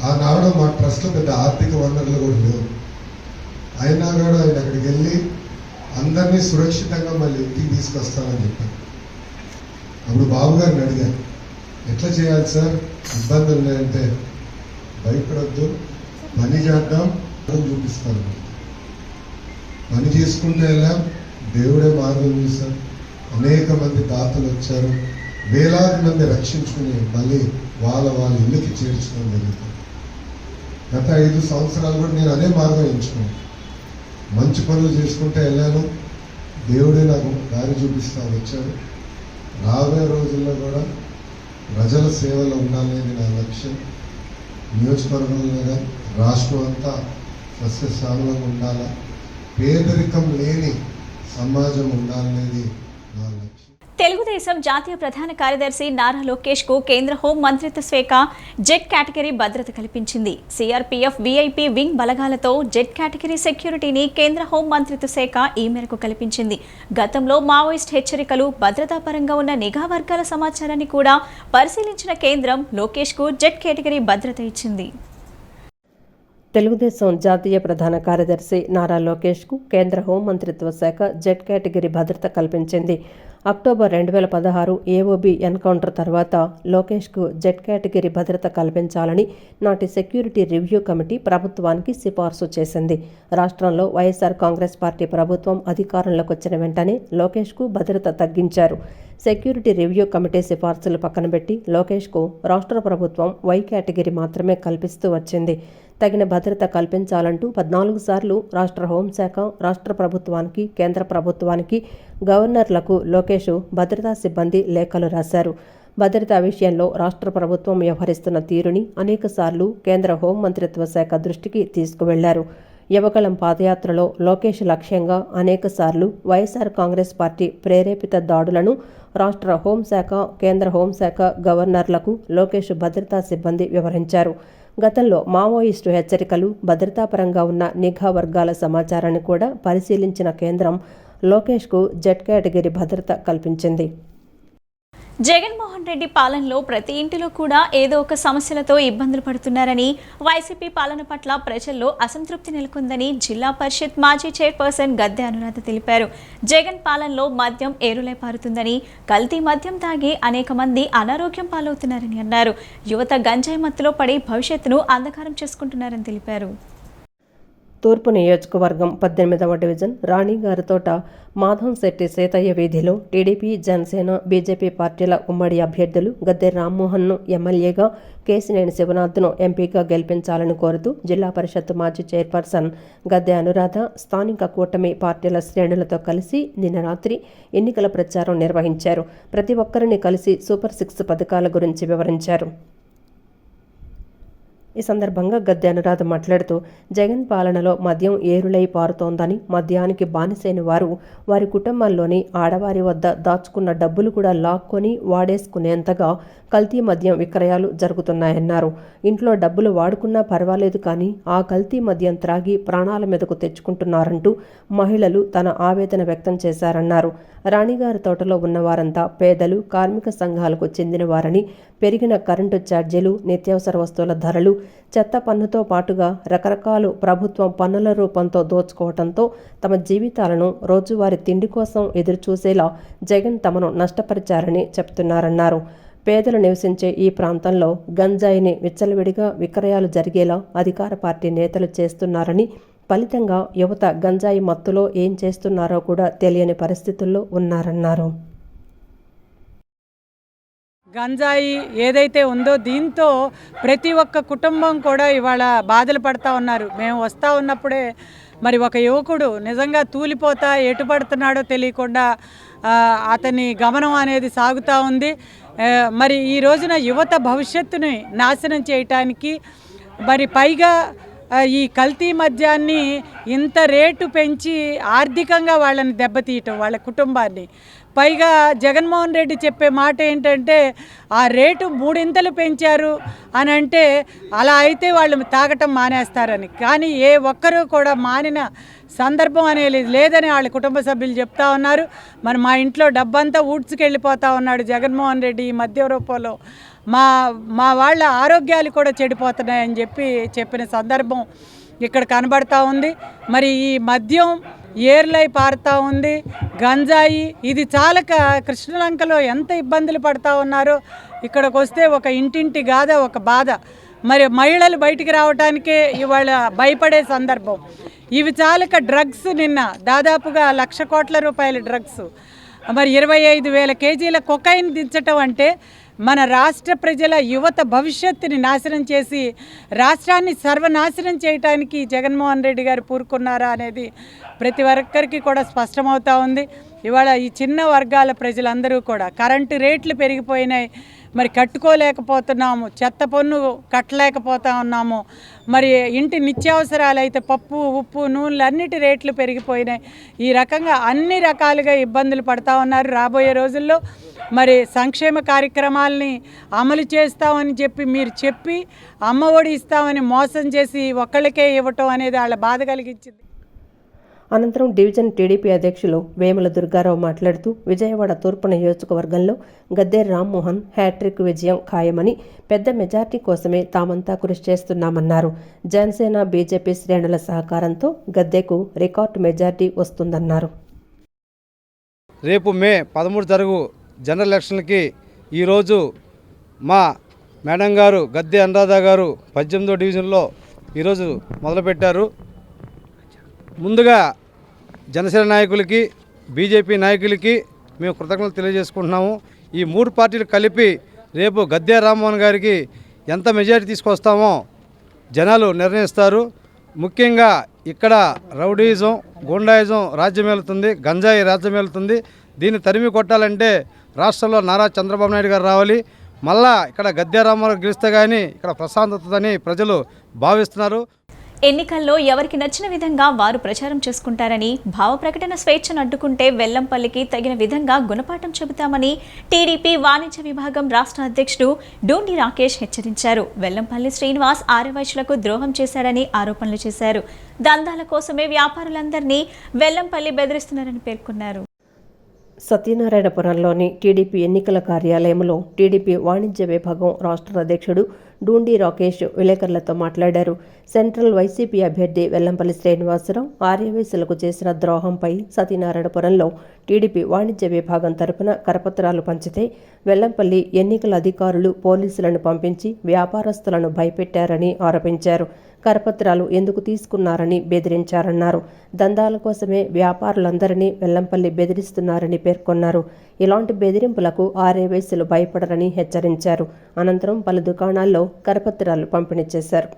ఆనాడు మా ట్రస్ట్లో పెద్ద ఆర్థిక వనరులు కూడా లేవు. అయినా కూడా ఆయన అక్కడికి వెళ్ళి అందరినీ సురక్షితంగా మళ్ళీ ఇంటికి తీసుకొస్తానని చెప్పారు. అప్పుడు బాబు గారిని అడిగారు, ఎట్లా చేయాలి సార్, ఇబ్బందులు ఉన్నాయంటే భయపడొద్దు, పని చేద్దాం, చూపిస్తాను. పని చేసుకుంటూ వెళ్ళాం, దేవుడే మార్గం చూశారు. అనేక మంది దాతలు వచ్చారు. వేలాది మంది రక్షించుకుని మళ్ళీ వాళ్ళ ఇళ్ళకి చేర్చుకోవడం జరుగుతుంది. గత 5 సంవత్సరాలు కూడా నేను అదే మార్గం ఎంచుకున్నాను. మంచి పనులు చేసుకుంటే వెళ్ళాను, దేవుడే నాకు దారి చూపిస్తా వచ్చాడు. రాబోయే రోజుల్లో కూడా ప్రజల సేవలో ఉండాలనేది నా లక్ష్యం. నియోజకవర్గంలో రాష్ట్రం అంతా సస్యశ్యామలంగా ఉండాలా, పేదరికం లేని సమాజం ఉండాలనేది నా లక్ష్యం. తెలుగుదేశం జాతీయ ప్రధాన కార్యదర్శి నారా లోకేష్ కు కేంద్ర హోం మంత్రిత్వ శాఖ జెడ్ కేటగిరీ భద్రత కల్పించింది. సిఆర్పీఎఫ్ వీఐపీ వింగ్ బలగాలతో జెడ్ కేటగిరీ సెక్యూరిటీని కేంద్ర హోం మంత్రిత్వ శాఖ ఈ మేరకు కల్పించింది. గతంలో మావోయిస్ట్ హెచ్చరికలు, భద్రతా పరంగా ఉన్న నిఘా వర్గాల సమాచారాన్ని కూడా పరిశీలించిన కేంద్రం లోకేష్ కు జెడ్ కేటగిరీ భద్రత ఇచ్చింది. తెలుగుదేశం జాతీయ ప్రధాన కార్యదర్శి నారా లోకేష్కు కేంద్ర హోంమంత్రిత్వ శాఖ జెడ్ కేటగిరీ భద్రత కల్పించింది. అక్టోబర్ 2016 ఏఓబీ ఎన్కౌంటర్ తర్వాత లోకేష్కు జెడ్ కేటగిరీ భద్రత కల్పించాలని నాటి సెక్యూరిటీ రివ్యూ కమిటీ ప్రభుత్వానికి సిఫార్సు చేసింది. రాష్ట్రంలో వైఎస్ఆర్ కాంగ్రెస్ పార్టీ ప్రభుత్వం అధికారంలోకి వచ్చిన వెంటనే లోకేష్కు భద్రత తగ్గించారు. సెక్యూరిటీ రివ్యూ కమిటీ సిఫార్సులు పక్కనబెట్టి లోకేష్కు రాష్ట్ర ప్రభుత్వం వై కేటగిరీ మాత్రమే కల్పిస్తూ వచ్చింది. తగిన భద్రత కల్పించాలంటూ 14 సార్లు రాష్ట్ర హోంశాఖ, రాష్ట్ర ప్రభుత్వానికి, కేంద్ర ప్రభుత్వానికి, గవర్నర్లకు లోకేష్ భద్రతా సిబ్బంది లేఖలు రాశారు. భద్రతా విషయంలో రాష్ట్ర ప్రభుత్వం వ్యవహరిస్తున్న తీరుని అనేకసార్లు కేంద్ర హోంమంత్రిత్వ శాఖ దృష్టికి తీసుకువెళ్లారు. యువగళం పాదయాత్రలో లోకేష్ లక్ష్యంగా అనేకసార్లు వైఎస్ఆర్ కాంగ్రెస్ పార్టీ ప్రేరేపిత దాడులను రాష్ట్ర హోంశాఖ, కేంద్ర హోంశాఖ, గవర్నర్లకు లోకేష్ భద్రతా సిబ్బంది వివరించారు. గతంలో మావోయిస్టు హెచ్చరికలు, భద్రతాపరంగా ఉన్న నిఘా వర్గాల సమాచారాన్ని కూడా పరిశీలించిన కేంద్రం లోకేష్కు జెడ్ కేటగిరీ భద్రత కల్పించింది. జగన్మోహన్ రెడ్డి పాలనలో ప్రతి ఇంటిలో కూడా ఏదో ఒక సమస్యలతో ఇబ్బందులు పడుతున్నారని, వైసీపీ పాలన పట్ల ప్రజల్లో అసంతృప్తి నెలకొందని జిల్లా పరిషత్ మాజీ చైర్పర్సన్ గద్దె అనురాధ తెలిపారు. జగన్ పాలనలో మద్యం ఏరులై పారుతుందని, కల్తీ మద్యం తాగి అనేక మంది అనారోగ్యం పాలవుతున్నారని అన్నారు. యువత గంజాయి మత్తులో పడి భవిష్యత్తును అంధకారం చేసుకుంటున్నారని తెలిపారు. తూర్పు నియోజకవర్గం 18వ డివిజన్ రాణిగారితోట మాధవంశెట్టి సీతయ్య వీధిలో టీడీపీ, జనసేన, బీజేపీ పార్టీల ఉమ్మడి అభ్యర్థులు గద్దె రామ్మోహన్ను ఎమ్మెల్యేగా, కేశినేని శివనాథ్ను ఎంపీగా గెలిపించాలని కోరుతూ జిల్లా పరిషత్ మాజీ చైర్పర్సన్ గద్దె అనురాధ స్థానిక కూటమి పార్టీల శ్రేణులతో కలిసి నిన్న రాత్రి ఎన్నికల ప్రచారం నిర్వహించారు. ప్రతి ఒక్కరిని కలిసి సూపర్ 6 పథకాల గురించి వివరించారు. ఈ సందర్భంగా గద్దె అనురాధ మాట్లాడుతూ జగన్ పాలనలో మద్యం ఏరులై పారుతోందని, మద్యానికి బానిసైన వారు వారి కుటుంబాల్లోని ఆడవారి వద్ద దాచుకున్న డబ్బులు కూడా లాక్కొని వాడేసుకునేంతగా కల్తీ మద్యం విక్రయాలు జరుగుతున్నాయన్నారు. ఇంట్లో డబ్బులు వాడుకున్నా పర్వాలేదు కానీ ఆ కల్తీ మద్యం త్రాగి ప్రాణాల మీదకు తెచ్చుకుంటున్నారంటూ మహిళలు తన ఆవేదన వ్యక్తం చేశారన్నారు. రాణిగారి తోటలో ఉన్నవారంతా పేదలు, కార్మిక సంఘాలకు చెందినవారని, పెరిగిన కరెంటు ఛార్జీలు, నిత్యావసర వస్తువుల ధరలు, చెత్త పన్నుతో పాటుగా రకరకాలు ప్రభుత్వం పన్నుల రూపంతో దోచుకోవడంతో తమ జీవితాలను రోజువారీ తిండి కోసం ఎదురుచూసేలా జగన్ తమను నష్టపరిచారని చెప్తున్నారన్నారు. పేదలు నివసించే ఈ ప్రాంతంలో గంజాయిని విచ్చలవిడిగా విక్రయాలు జరిగేలా అధికార పార్టీ నేతలు చేస్తున్నారని, ఫలితంగా యువత గంజాయి మత్తులో ఏం చేస్తున్నారో కూడా తెలియని పరిస్థితుల్లో ఉన్నారన్నారు. గంజాయి ఏదైతే ఉందో దీంతో ప్రతి ఒక్క కుటుంబం కూడా ఇవాళ బాధలు పడతా ఉన్నారు. మేము వస్తూ ఉన్నప్పుడే మరి ఒక యువకుడు నిజంగా తూలిపోతా ఎటు పడుతున్నాడో తెలియకుండా అతని గమనం అనేది సాగుతూ ఉంది. మరి ఈ రోజున యువత భవిష్యత్తుని నాశనం చేయటానికి మరి పైగా ఈ కల్తీ మద్యాన్ని ఇంత రేటు పెంచి ఆర్థికంగా వాళ్ళని దెబ్బతీయటం, వాళ్ళ కుటుంబాన్ని, పైగా జగన్మోహన్ రెడ్డి చెప్పే మాట ఏంటంటే ఆ రేటు 3 పెంచారు అని అంటే అలా అయితే వాళ్ళు తాగటం మానేస్తారని. కానీ ఏ ఒక్కరూ కూడా మానిన సందర్భం అనేది లేదని వాళ్ళ కుటుంబ సభ్యులు చెప్తా ఉన్నారు. మరి మా ఇంట్లో డబ్బంతా ఊడ్చుకెళ్ళిపోతా ఉన్నాడు జగన్మోహన్ రెడ్డి ఈ మద్య రూపంలో, మా వాళ్ళ ఆరోగ్యాలు కూడా చెడిపోతున్నాయని చెప్పిన సందర్భం ఇక్కడ కనబడతా ఉంది. మరి ఈ మద్యం ఏర్లై పారుతూ ఉంది, గంజాయి ఇది చాలక కృష్ణలంకలో ఎంత ఇబ్బందులు పడుతూ ఉన్నారో ఇక్కడికి వస్తే ఒక ఇంటింటి గాథ, ఒక బాధ. మరి మహిళలు బయటికి రావడానికే ఇవాళ భయపడే సందర్భం. ఇవి చాలక డ్రగ్స్, నిన్న దాదాపుగా 1,00,000 కోట్ల రూపాయల డ్రగ్స్, మరి 25,000 కేజీల కొకైన్ దించటం అంటే మన రాష్ట్ర ప్రజల యువత భవిష్యత్తుని నాశనం చేసి రాష్ట్రాన్ని సర్వనాశనం చేయడానికి జగన్మోహన్ రెడ్డి గారు పూరుకున్నారా అనేది ప్రతి ఒక్కరికి కూడా స్పష్టమవుతూ ఉంది. ఇవాళ ఈ చిన్న వర్గాల ప్రజలందరూ కూడా కరెంటు రేట్లు పెరిగిపోయినాయి, మరి కట్టుకోలేకపోతున్నాము, చెత్త పన్ను కట్టలేకపోతా ఉన్నాము, మరి ఇంటి నిత్యావసరాలు అయితే పప్పు ఉప్పు నూనెలు అన్నిటి రేట్లు పెరిగిపోయినాయి. ఈ రకంగా అన్ని రకాలుగా ఇబ్బందులు పడతా ఉన్నారు. రాబోయే రోజుల్లో మరి సంక్షేమ కార్యక్రమాలని అమలు చేస్తామని మీరు చెప్పి అమ్మ ఒడి ఇస్తామని మోసం చేసి ఒక్కళ్ళకే ఇవ్వటం అనేది వాళ్ళ బాధ కలిగించింది. అనంతరం డివిజన్ టీడీపీ అధ్యక్షులు వేముల దుర్గారావు మాట్లాడుతూ విజయవాడ తూర్పు నియోజకవర్గంలో గద్దె రామ్మోహన్ హ్యాట్రిక్ విజయం ఖాయమని, పెద్ద మెజార్టీ కోసమే తామంతా కృషి చేస్తున్నామన్నారు. జనసేన బీజేపీ శ్రేణుల సహకారంతో గద్దెకు రికార్డు మెజార్టీ వస్తుందన్నారు. రేపు మే 13 జరుగు జనరల్ ఎలక్షన్లకి ఈరోజు మా మేడం గారు గద్దె అనురాధ గారు 18వ డివిజన్లో ఈరోజు మొదలుపెట్టారు. ముందుగా జనసేన నాయకులకి, బీజేపీ నాయకులకి మేము కృతజ్ఞతలు తెలియజేసుకుంటున్నాము. ఈ 3 పార్టీలు కలిపి రేపు గద్దె రామ్మోహన్ గారికి ఎంత మెజారిటీ తీసుకొస్తామో జనాలు నిర్ణయిస్తారు. ముఖ్యంగా ఇక్కడ రౌడీయిజం, గుండాయిజం రాజ్యమేలుతుంది, గంజాయి రాజ్యమేలుతుంది. దీన్ని తరిమి కొట్టాలంటే రాష్ట్రంలో నారా చంద్రబాబు నాయుడు గారు రావాలి. మళ్ళా ఇక్కడ గద్దె రామ్మోహన్ గెలిస్తే కానీ ఇక్కడ ప్రశాంతతని ప్రజలు భావిస్తున్నారు. ఎన్నికల్లో ఎవరికి నచ్చిన విధంగా వారు ప్రచారం చేసుకుంటారని, భావ ప్రకటన స్వేచ్ఛను అడ్డుకుంటే వెల్లంపల్లికి తగిన విధంగా గుణపాఠం చెబుతామని టీడీపీ వాణిజ్య విభాగం రాష్ట్ర అధ్యక్షుడు డూండి రాకేష్ హెచ్చరించారు. వెల్లంపల్లి శ్రీనివాస్ ఆర్యవైశ్యులకు ద్రోహం చేశాడని ఆరోపణలు చేశారు. దందాల కోసమే వ్యాపారులందరినీ వెల్లంపల్లి బెదిరిస్తున్నారని పేర్కొన్నారు. సత్యనారాయణపురంలోని టీడీపీ ఎన్నికల కార్యాలయంలో టీడీపీ వాణిజ్య విభాగం రాష్ట్ర అధ్యక్షుడు డూండి రాకేష్ విలేకరులతో మాట్లాడారు. సెంట్రల్ వైసీపీ అభ్యర్థి వెల్లంపల్లి శ్రీనివాసరావు ఆర్యవైశ్యులకు చేసిన ద్రోహంపై సత్యనారాయణపురంలో టీడీపీ వాణిజ్య విభాగం తరపున కరపత్రాలు పంచితే వెల్లంపల్లి ఎన్నికల అధికారులు పోలీసులను పంపించి వ్యాపారస్తులను భయపెట్టారని ఆరోపించారు. కరపత్రాలు ఎందుకు తీసుకున్నారని బెదిరించారన్నారు. దందాల కోసమే వ్యాపారులందరినీ వెల్లంపల్లి బెదిరిస్తున్నారని పేర్కొన్నారు. ఇలాంటి బెదిరింపులకు ఆర్యవైశ్యులు భయపడరని హెచ్చరించారు. అనంతరం పలు దుకాణాల్లో కరపత్రాలు పంపిణీ చేశారు.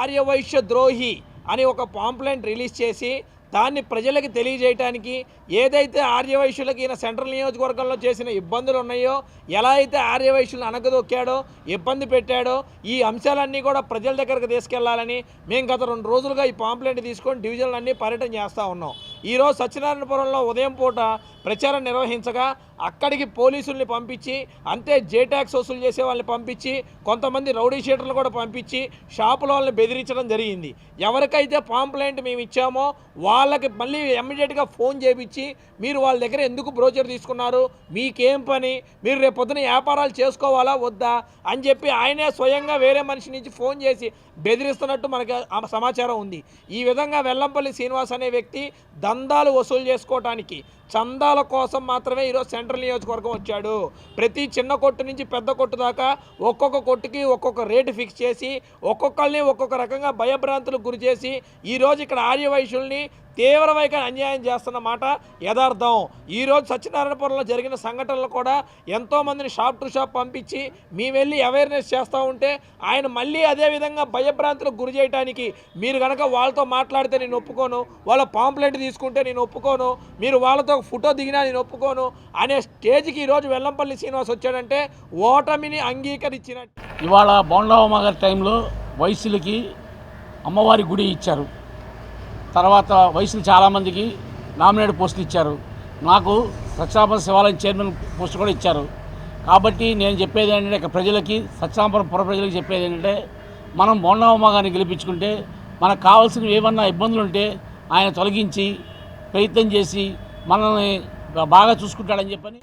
ఆర్యవైశ్య ద్రోహి అని ఒక పాంప్లెంట్ రిలీజ్ చేసి దాన్ని ప్రజలకు తెలియజేయడానికి, ఏదైతే ఆర్యవైశ్యులకు ఈయన సెంట్రల్ నియోజకవర్గంలో చేసిన ఇబ్బందులు ఉన్నాయో, ఎలా అయితే ఆర్యవైశ్యులను అనగదొక్కాడో, ఇబ్బంది పెట్టాడో, ఈ అంశాలన్నీ కూడా ప్రజల దగ్గరకు తీసుకెళ్లాలని మేము గత 2 రోజులుగా ఈ పాంప్లెంట్ తీసుకొని డివిజన్లన్నీ పర్యటన చేస్తూ ఉన్నాం. ఈరోజు సత్యనారాయణపురంలో ఉదయం పూట ప్రచారం నిర్వహించగా అక్కడికి పోలీసుల్ని పంపించి, అంతే జేటాక్స్ వసూలు చేసే వాళ్ళని పంపించి, కొంతమంది రౌడీ షీటర్లు కూడా పంపించి షాపుల వాళ్ళని బెదిరించడం జరిగింది. ఎవరికైతే పాంప్లెంట్ మేము ఇచ్చామో వాళ్ళకి మళ్ళీ ఇమ్మీడియట్గా ఫోన్ చేయించి, మీరు వాళ్ళ దగ్గర ఎందుకు బ్రోచర్ తీసుకున్నారు, మీకేం పని, మీరు రేపు పొద్దున వ్యాపారాలు చేసుకోవాలా వద్దా అని చెప్పి ఆయనే స్వయంగా వేరే మనిషి నుంచి ఫోన్ చేసి బెదిరిస్తున్నట్టు మనకి సమాచారం ఉంది. ఈ విధంగా వెల్లంపల్లి శ్రీనివాస్ అనే వ్యక్తి దందాలు వసూలు చేసుకోవటానికి, చందాల కోసం మాత్రమే ఈరోజు సెంట్రల్ నియోజకవర్గం వచ్చాడు. ప్రతి చిన్న కొట్టు నుంచి పెద్ద కొట్టు దాకా ఒక్కొక్క కొట్టుకి ఒక్కొక్క రేటు ఫిక్స్ చేసి ఒక్కొక్కరిని ఒక్కొక్క రకంగా భయభ్రాంతులకు గురి చేసి ఈరోజు ఇక్కడ ఆర్యవైశ్యుల్ని తీవ్రమైన అన్యాయం చేస్తున్న మాట యథార్థం. ఈరోజు సత్యనారాయణపురంలో జరిగిన సంఘటనలు కూడా ఎంతోమందిని షాప్ టు షాప్ పంపించి మేము వెళ్ళి అవేర్నెస్ చేస్తూ ఉంటే ఆయన మళ్ళీ అదేవిధంగా భయభ్రాంతులకు గురి చేయడానికి, మీరు కనుక వాళ్ళతో మాట్లాడితే నేను ఒప్పుకోను, వాళ్ళ పాంప్లెంట్ తీసుకుంటే నేను ఒప్పుకోను, మీరు వాళ్ళతో ఫోటో దిగినా నేను ఒప్పుకోను అనే స్టేజ్కి ఈరోజు వెల్లంపల్లి శ్రీనివాస్ వచ్చాడంటే ఓటమిని అంగీకరించినట్టు. ఇవాళ బోండావమ్మ గారి టైంలో వయసులకి అమ్మవారి గుడి ఇచ్చారు. తర్వాత వయసులు చాలామందికి నామినేట్ పోస్టులు ఇచ్చారు. నాకు సత్యనారాయణ శివాలయం చైర్మన్ పోస్ట్ కూడా ఇచ్చారు. కాబట్టి నేను చెప్పేది ఏంటంటే ఇక్కడ ప్రజలకి, సత్యనారాయణపురం పుర ప్రజలకు చెప్పేది ఏంటంటే, మనం బోండావమ్మ గారిని గెలిపించుకుంటే మనకు కావాల్సినవి ఏమన్నా ఇబ్బందులు ఉంటే ఆయన తొలగించి ప్రయత్నం చేసి మనల్ని బాగా చూసుకుంటాడని చెప్పని